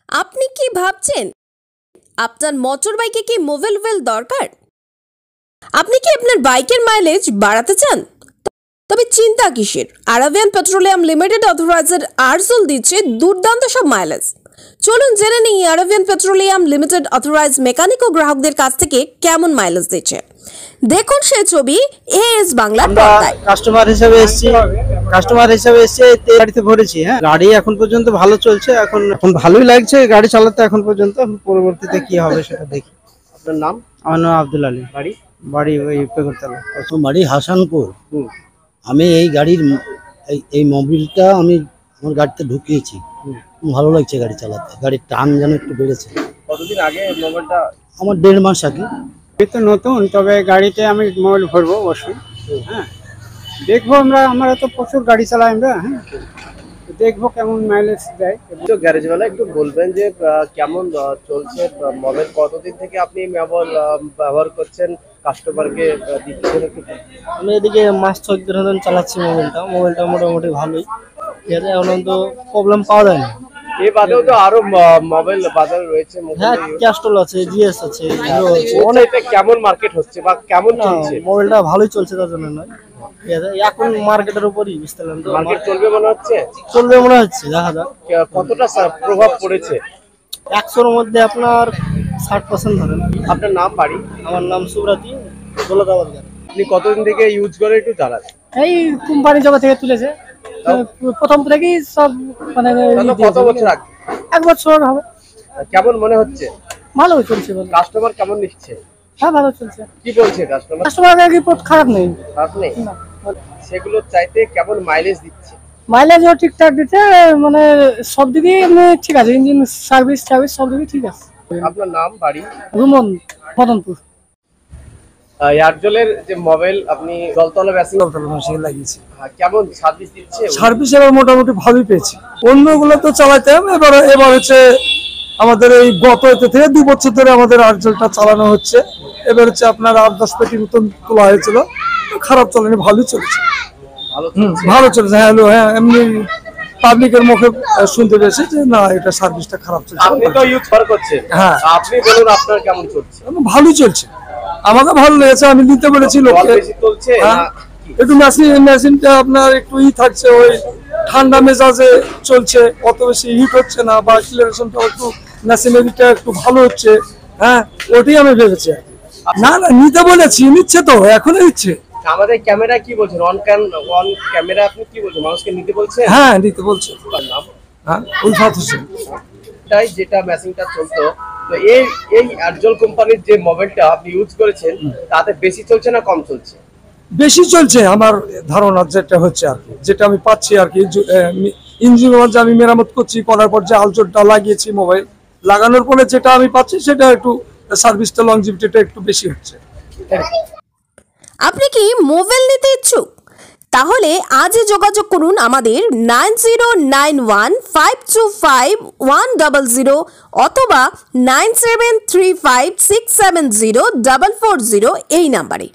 আপনি কি ভাবছেন আপনার মোটরবাইকে কি মোবিল ওয়েল দরকার? আপনি কি আপনার বাইকের মাইলেজ বাড়াতে চান? তবে চিন্তা কিসের, আরাবিয়ান পেট্রোলিয়াম লিমিটেড অথরাইজড আরজল দিচ্ছে দুর্দান্ত সব মাইলেজ। চলুন জেনে নিই Arabian Petroleum Limited authorise mechanic ও গ্রাহকদের কাছ থেকে কেমন মাইলেজ দিচ্ছে। দেখুন সেই ছবি এএস বাংলার পর্দায়। কাস্টমার হিসেবে এসেছি গাড়িতে ভরেছি। হ্যাঁ, গাড়ি এখন পর্যন্ত ভালো চলছে, এখন ভালোই লাগছে গাড়ি চালাতে এখন পর্যন্ত। পরবর্তীতে কি হবে সেটা দেখি। আপনার নাম? আমার নাম আব্দুল আলী। বাড়ি ওই পেগরতলা। বাড়ি হাসানপুর। আমি এই গাড়ির এই মোবিলটা আমি আমার গাড়িতে ঢুকিয়েছি, ভালো লাগছে গাড়ি চালাতে। গাড়ির টান যেন একটু বেড়েছে। কতদিন আগে মোবাইলটা? আমার 1.5 মাস আগে। তো নতুন, তবে গাড়িতে আমি মোবাইল ভরবো অবশ্যই। হ্যাঁ, দেখবো। আমরা তো প্রচুর গাড়ি চালাই আমরা। হ্যাঁ, দেখবো কেমন মাইলেজ দেয়। তো গ্যারেজওয়ালা একটু বলবেন যে কেমন চলছে মোবাইল, কতদিন থেকে আপনি মোবাইল ব্যবহার করছেন, কাস্টমারকে দিচ্ছেন একটু? আমি এদিকে মাস 6 ধরে চালাচ্ছি মোবাইলটা মোটামুটি ভালোই। ঠিক আছে, এখন তো প্রবলেম পাওয়া যায় না। এই বাদেও তো আরো মোবাইল বাজারে রয়েছে। হ্যাঁ, ক্যাস্ট্রল আছে, জিএস আছে, হিরো আছে। অনেকটা কেমন মার্কেট হচ্ছে বা কেমন চলছে? মোবাইলটা ভালোই চলছে, তার জন্য নয়। ঠিক আছে, এখন মার্কেটের উপরই বুঝতে পারলাম তো। মার্কেট চলবে মনে হচ্ছে? চলবে মনে হচ্ছে, দেখা যাক কতটা প্রভাব পড়েছে। 100-র মধ্যে আপনার 60% ধরেন। আপনার নাম, বাড়ি? আমার নাম সুব্রাতি, দৌলতাবাদ। আপনি কতদিন থেকে ইউজ করে একটু জানান। এই কোম্পানি জগৎ থেকে তুলেছে প্রথম থেকেই সব, মানে কত বছর আগে? 1 বছর হবে। কেমন মনে হচ্ছে? ভালো চলছে। কাস্টমার কেমন নিচ্ছে? হ্যাঁ, ভালো চলছে। কি বলছে কাস্টমার? কাস্টমারের রিপোর্ট খারাপ নেই। খারাপ নেই? সেগুলো চাইতে কেমন মাইলেজ দিচ্ছে? মাইলেজও ঠিকঠাক দিচ্ছে, মানে সব দিকেই এমনি ঠিক আছে। ইঞ্জিন সার্ভিস সব দিকেই ঠিক আছে। আপনার নাম, বাড়ি? রুমন, মদনপুর। এয়ারজলের যে মোবাইল আপনি দলতলা বেসিং লাগিয়েছি, কেমন সার্ভিস দিচ্ছে? সার্ভিস এবার মোটামুটি ভালোই পেয়েছি। অন্যগুলো তো চালাতাম, এবার হচ্ছে আমাদের এই গত থেকে 2 বছর ধরে আমাদের আরজলটা চালানো হচ্ছে। এবার হচ্ছে আপনার 8-10 পেটি নতুন তোলা হয়েছিল, খারাপ চলেনি, ভালোই চলছে। ভালো চলছে। হ্যাঁ, এমনি পাবলিকের মুখে শুনতে পেয়েছি যে না, এটা সার্ভিসটা খারাপ চলছে। আপনি তো ইউজ করছেন, হ্যাঁ, আপনি বলুন আপনার কেমন চলছে? ভালোই চলছে, আমাকে ভালো লেগেছে। আমি নিতে পেরেছি লোককে। একটু মেশিনটা আপনার একটু থাকছে, ওই ঠান্ডা মেজাজে চলছে, অত বেশি হিট হচ্ছে না, বা অ্যাক্সিলারেশনটা একটু মেশিনারিটা একটু ভালো হচ্ছে। হ্যাঁ, ওটাই আমি ভেবেছি। না, নিতে বলেছি, নিচ্ছে তো, এখনো নিচ্ছে। আমাদের ক্যামেরা কি বলছেন? অন ক্যামেরা আপনি কি বলছেন, মানুষকে নিতে বলছেন? হ্যাঁ, নিতে বলছে। নাম? হ্যাঁ, উলফাত হোসেন। যেটা মেশিনটা চলতো, তো এই আরজল কোম্পানির যে মোবাইলটা আপনি ইউজ করেছেন, তাতে বেশি চলছে না কম চলছে? বেশি চলছে আমার ধারণা, যেটা হচ্ছে আর কি, যেটা আমি পাচ্ছি আর কি। ইঞ্জিন যে আমি মেরামত করার পর যে আলচলটা লাগিয়েছি, মোবাইল লাগানোর পরে যেটা আমি পাচ্ছি, সেটা একটু সার্ভিসটা, লংজিভিটিটা একটু বেশি হচ্ছে। আপনি কি মোবাইল নিতে ইচ্ছুক? তাহলে আজই যোগাযোগ করুন আমাদের 9091525100 অথবা 9735670440 এই নাম্বারে।